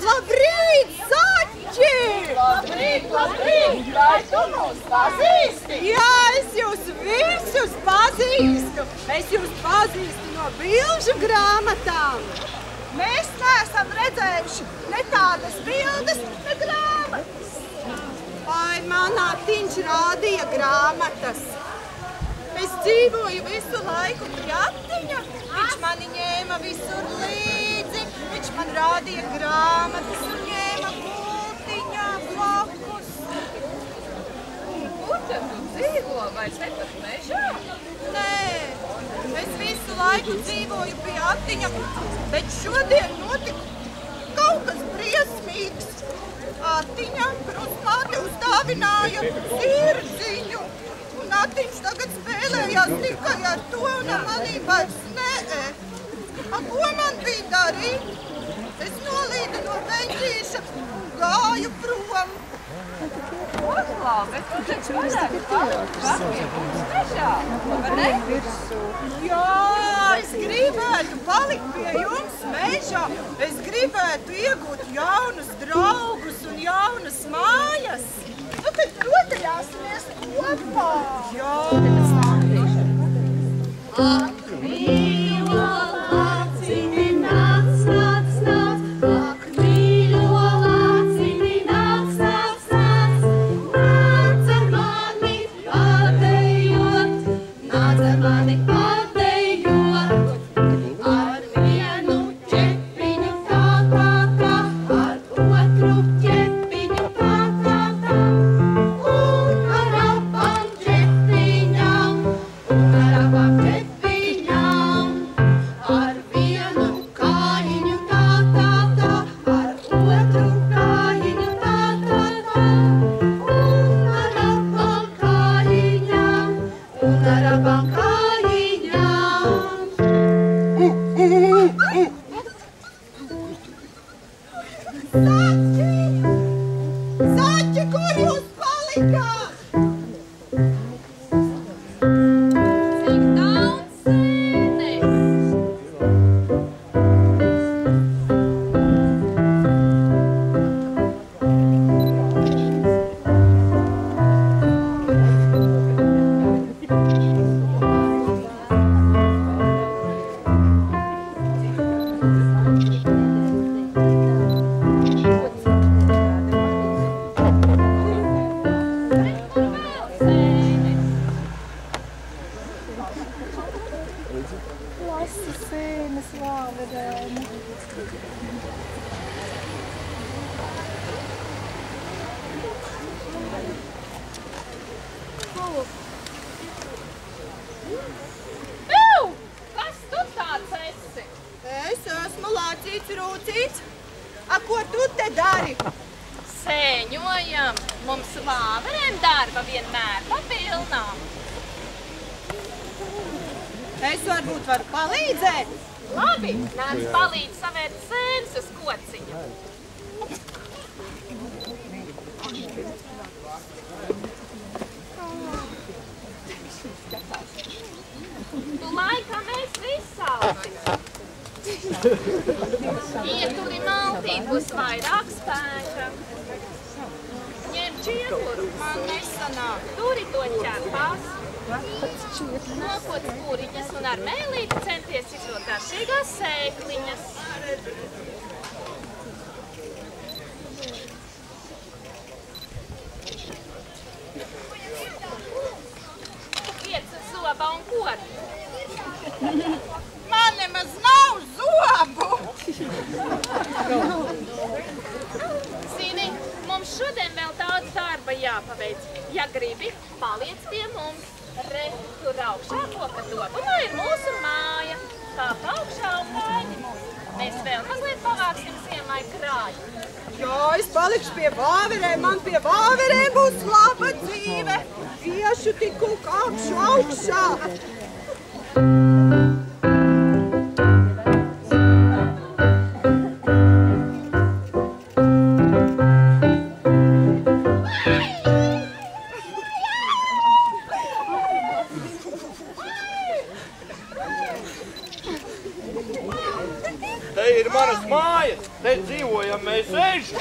Labrīt, Zaķi! Labrīt, labrīt! Vai tu mūs pazīsti? Jā, es jūs visus pazīstu. Es jūs pazīstu no bilžu grāmatām. Mēs neesam redzējuši ne tādas bildes, ne grāmatas. Ai, manā tiņš rādīja grāmatas. Es dzīvoju visu laiku pie Atiņa. Viņš mani ņēma visur līdzi. Viņš man rādīja grāmatas un ņēma pultiņā blakus. Kur tad tu dzīvo? Vai tepat mežā? Nē, es visu laiku dzīvoju pie Atiņa, bet šodien notika kaut kas briesmīgs. Atiņa krustmāte uzdāvināja sirdziņu. Un Atiņš tagad spēlējās tikai ar to un ar manīm vairs nē. Ko man bija darīt? Es nolīdu no beņķīša, gāju prom. Oklā, bet tu taču varētu palikt papiekus mežā, vai ne? Jā, es gribētu palikt pie jums mežā. Es gribētu iegūt jaunus draugus un jaunas mājas. Nu tad rotaļāsimies kopā. Jā. Ak, mīlo lācini, nāc, nāc, nāc. Ak, mīlo lācini, nāc, nāc, nāc. Nāc ar mani padejot, nāc ar mani padejot. Ar vienu ķepiņu tā, tā, tā, ar otru ķepiņu tā, tā, tā. Un ar abām ķepiņām, un ar abām ķepiņām. Ar vienu kājiņu tā, tā, tā, ar otru kājiņu tā, tā, tā. Un ar abām kājiņām, un ar abām kājiņām. Zaķi, kur jūs palikāt? Cik daudz sēnes! Lasu sēnes vāverēni. Kas tu tāds esi? Es esmu Lācīts Rūcīts. A, ko tu te dari? Sēņojam! Mums vāverēm darba vienmēr papilnām. Es varbūt varu palīdzēt. Labi, nāc palīdz savērt sēnes uz kociņa. Tu laikam esi Ieturi maltīt, būs vairāk spēka. Ņem čiekuru. Man nesanāk. Turi to ķepās. Nokot pūriņas un ar mēlīti centies izrot garšīgās sēkliņas. Pieci zoba un kori. Man nemaz nav zobu. Zini, mums šodien vēl daudz darba jāpaveic. Ja gribi, paliec pie mums. Re, tur augšā koka dobumā ir mūsu māja. Kāp augšā un gaidi mūs. Mēs vēl mazliet pavāksim ziemai krāju. Jā, es palikšu pie vāverēm, man pie vāverēm būs laba dzīve. Iešu tikko kāpšu augšā. Te ir manas mājas, te dzīvojam mēs eži.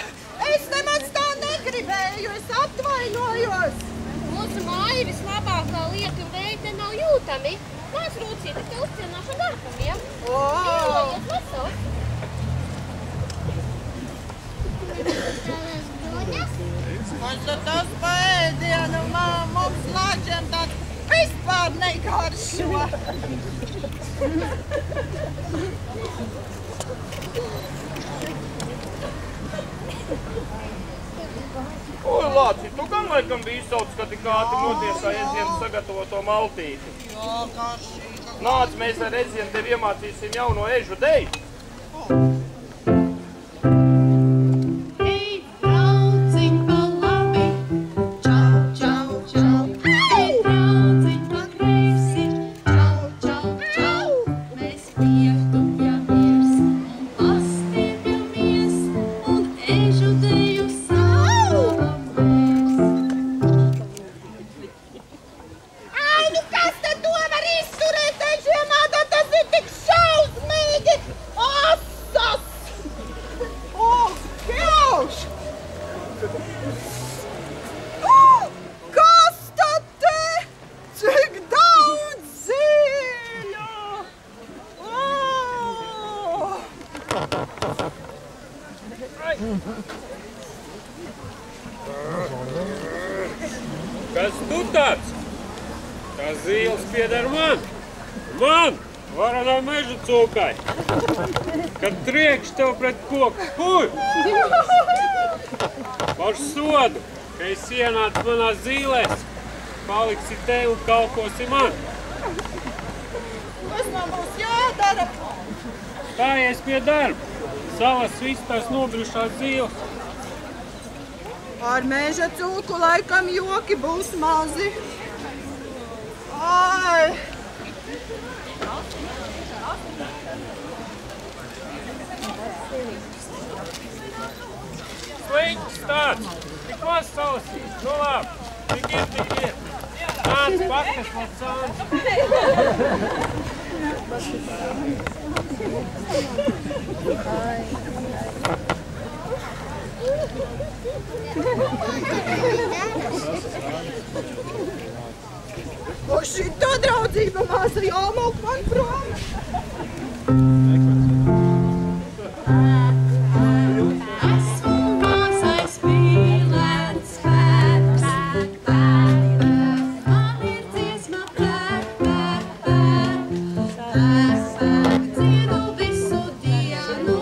Es nemaz tā negribēju, es atvainojos. Mūsu māja vislabākā lieta un veida nav jūtami. Nāc, Rūcīte, te uzcienāšu darbumiem. Mīlojies vesels. Man tas paēdienu mums lāčiem tāds vispār negaršo. Oi, Lāci, tu gan laikam biji izsauc, ka tik ātri notiesā Ezienu sagatavoto maltīti. Jā, garšīga. Nāc, mēs ar Ezienu tev iemācīsim jauno ežu deju. Ej, brauciņ pa labi, čau, čau, čau. Ej, brauciņ pa kreisi, čau, čau, čau. Mēs pietupjamies un pastiepjamies un ežu deju saucamies. Ai, nu kas tad to var izturēt ežiem, tad tas ir tik šausmīgi! Asas! O, Dievs! Kas tad te? Cik daudz zīļu! Kas tu tāds? Tās zīles pieder man! Man! Varanā meža cūkai! Kad triekš tev pret koku, puj! Par sodu, ka es ienācu manās zīlēs, paliksi te un kalposi man! Kas man būs jādara? Stājies pie darba! Salas viss tās nobrušās zīles! Ar meža cūku laikam joki būs mazi. Ai! Sliņķis tāds! Tik maz salasīs! Nu labi! Tik ir, tik ir! Nāc pakas no cāns! O šito draudzība maza jāmok man prom! Esmu mazais mīlēts bērns, man ir dziesma dziedu visu dienu,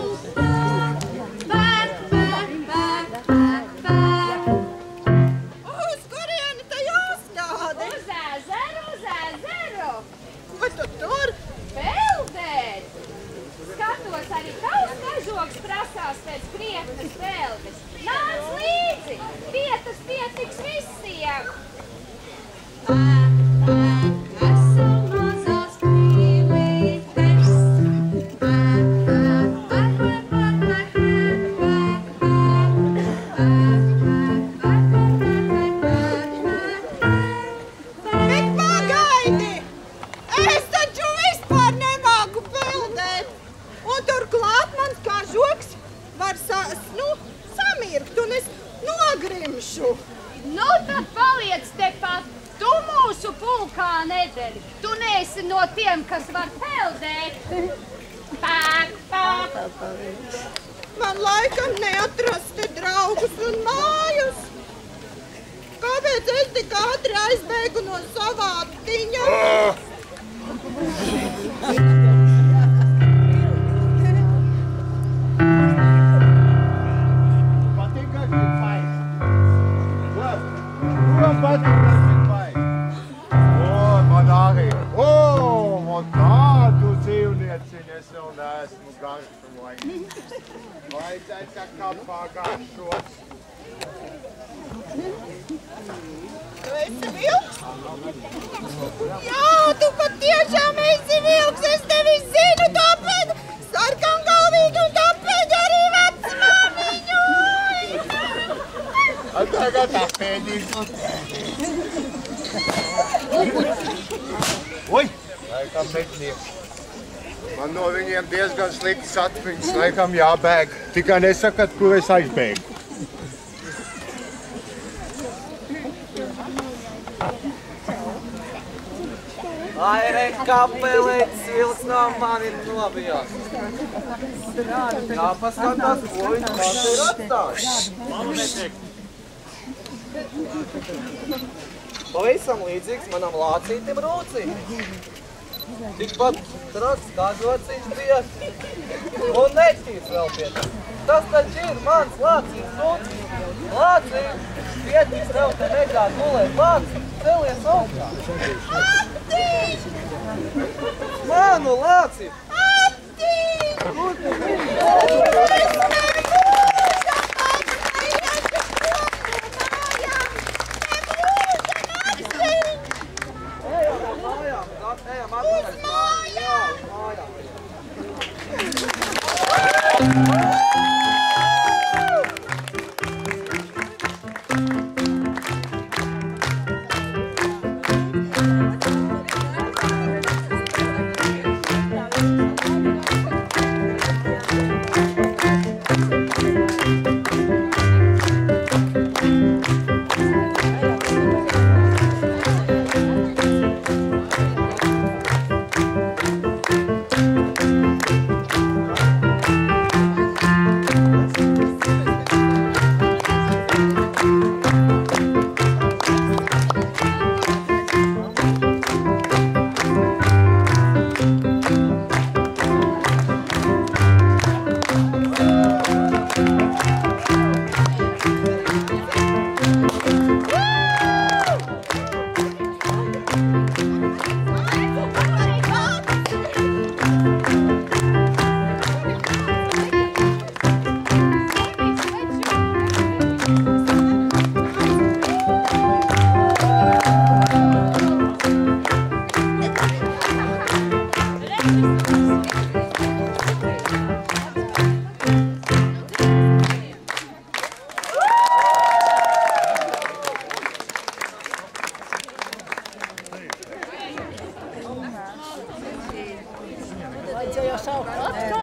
Uz kurieni te jāstādi? Uz ezeru, uz ezeru! Ko tu tur? samirkt un es nogrimšu. Nu, tad paliec tepat. Tu mūsu pulkā nederi. Tu neesi no tiem, kas var peldēt. Pāk, pāk. Man laikam neatrasti draugus un mājus. Kāpēc es tik ātri aizbēgu no savātiņa? Man arī. Un tādu dzīvnieciņu es vēl neesmu garšojis. Vajadzēja tā kā pagāšos. Tu esi vilks? Jā, tu patiešām esi vilks. Es tevi zinu, tāpēc sarkangalvīgi un tāpēc arī vecmāmiņu. Tagad apēdīs. Oi! Laikam mednieki. Man no viņiem diezgan sliktas atmiņas. Laikam jābēg. Tikai nesakat, kur es aizbēgu. Ai, re, kāpēlēts vilks no mani nobijās. Jāpaskatās, ko viņš man ir atstājis. Pavisam līdzīgs manam lācītim Rūcim. Tikpat traks kā žociņš bija. Un nešķīts vēl pie tā. Tas taču ir mans lācīts Rūcim. Lācīm, pietīs tev te nekā gulēt. Lācīm, celies augstā. Attīņ! Manu lācīm! Attīņ! Ejam atpakaļ. Jā, uz mājām.